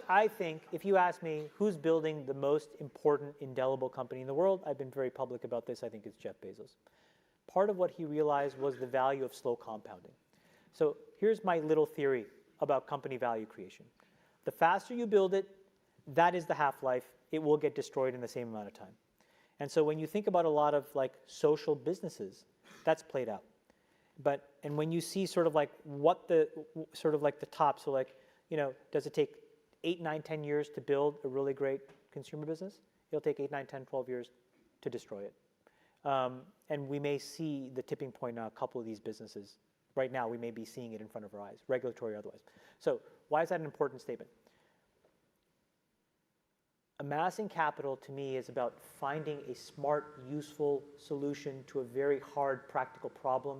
I think, if you ask me who's building the most important indelible company in the world, I've been very public about this, I think it's Jeff Bezos. Part of what he realized was the value of slow compounding. So here's my little theory about company value creation. The faster you build it, that is the half-life. It will get destroyed in the same amount of time. And so when you think about a lot of like social businesses, that's played out. And when you see sort of like what the top, so like, you know, does it take 8, 9, 10 years to build a really great consumer business? It'll take 8, 9, 10, 12 years to destroy it. And we may see the tipping point on a couple of these businesses. Right now, we may be seeing it in front of our eyes, regulatory or otherwise. So why is that an important statement? Amassing capital, to me, is about finding a smart, useful solution to a very hard, practical problem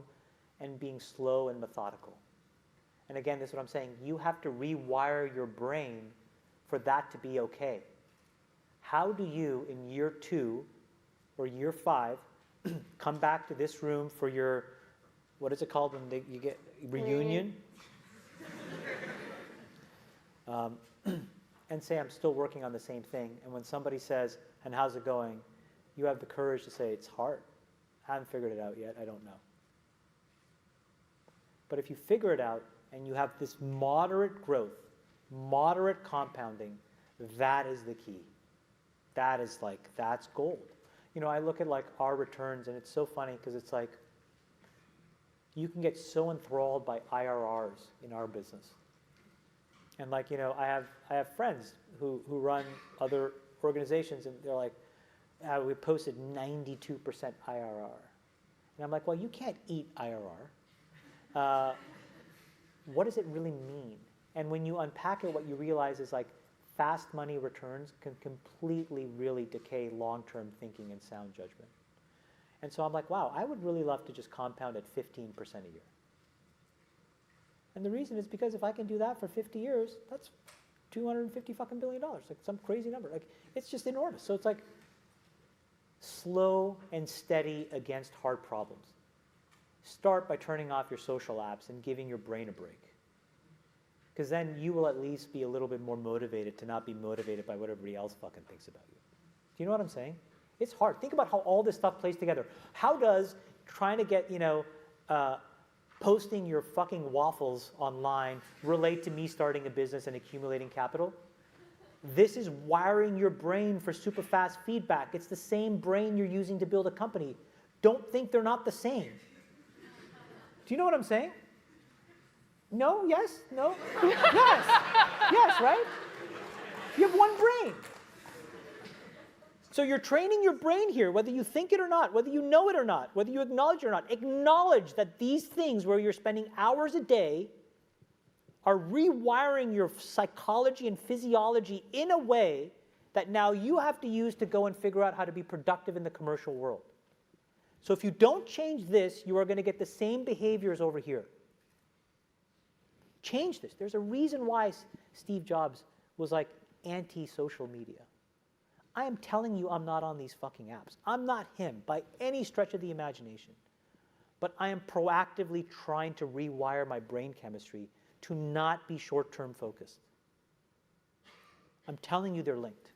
and being slow and methodical. And again, this is what I'm saying. You have to rewire your brain for that to be okay. How do you, in year 2 or year 5, come back to this room for your, what is it called when you get reunion? And say, I'm still working on the same thing. And when somebody says, and how's it going? You have the courage to say, it's hard. I haven't figured it out yet. I don't know. But if you figure it out and you have this moderate growth, moderate compounding, that is the key. That is like, that's gold. You know, I look at like our returns and it's so funny because it's like, you can get so enthralled by IRRs in our business. And like, you know, I have friends who run other organizations and they're like, we posted 92% IRR. And I'm like, well, you can't eat IRR. What does it really mean? And when you unpack it, what you realize is like fast money returns can completely really decay long-term thinking and sound judgment. And so I'm like, wow, I would really love to just compound at 15% a year. And the reason is because if I can do that for 50 years, that's $250 fucking billion, like some crazy number. Like, it's just enormous. So it's like slow and steady against hard problems. Start by turning off your social apps and giving your brain a break. Because then you will at least be a little bit more motivated to not be motivated by what everybody else fucking thinks about you. Do you know what I'm saying? It's hard. Think about how all this stuff plays together. How does trying to get, you know, posting your fucking waffles online relate to me starting a business and accumulating capital? This is wiring your brain for super fast feedback. It's the same brain you're using to build a company. Don't think they're not the same. Do you know what I'm saying? No? Yes? No? Yes. Yes, right? You have one brain. So you're training your brain here, whether you think it or not, whether you know it or not, whether you acknowledge it or not. Acknowledge that these things where you're spending hours a day are rewiring your psychology and physiology in a way that now you have to use to go and figure out how to be productive in the commercial world. So if you don't change this, you are going to get the same behaviors over here. Change this. There's a reason why Steve Jobs was like anti-social media. I am telling you I'm not on these fucking apps. I'm not him by any stretch of the imagination. But I am proactively trying to rewire my brain chemistry to not be short-term focused. I'm telling you they're linked.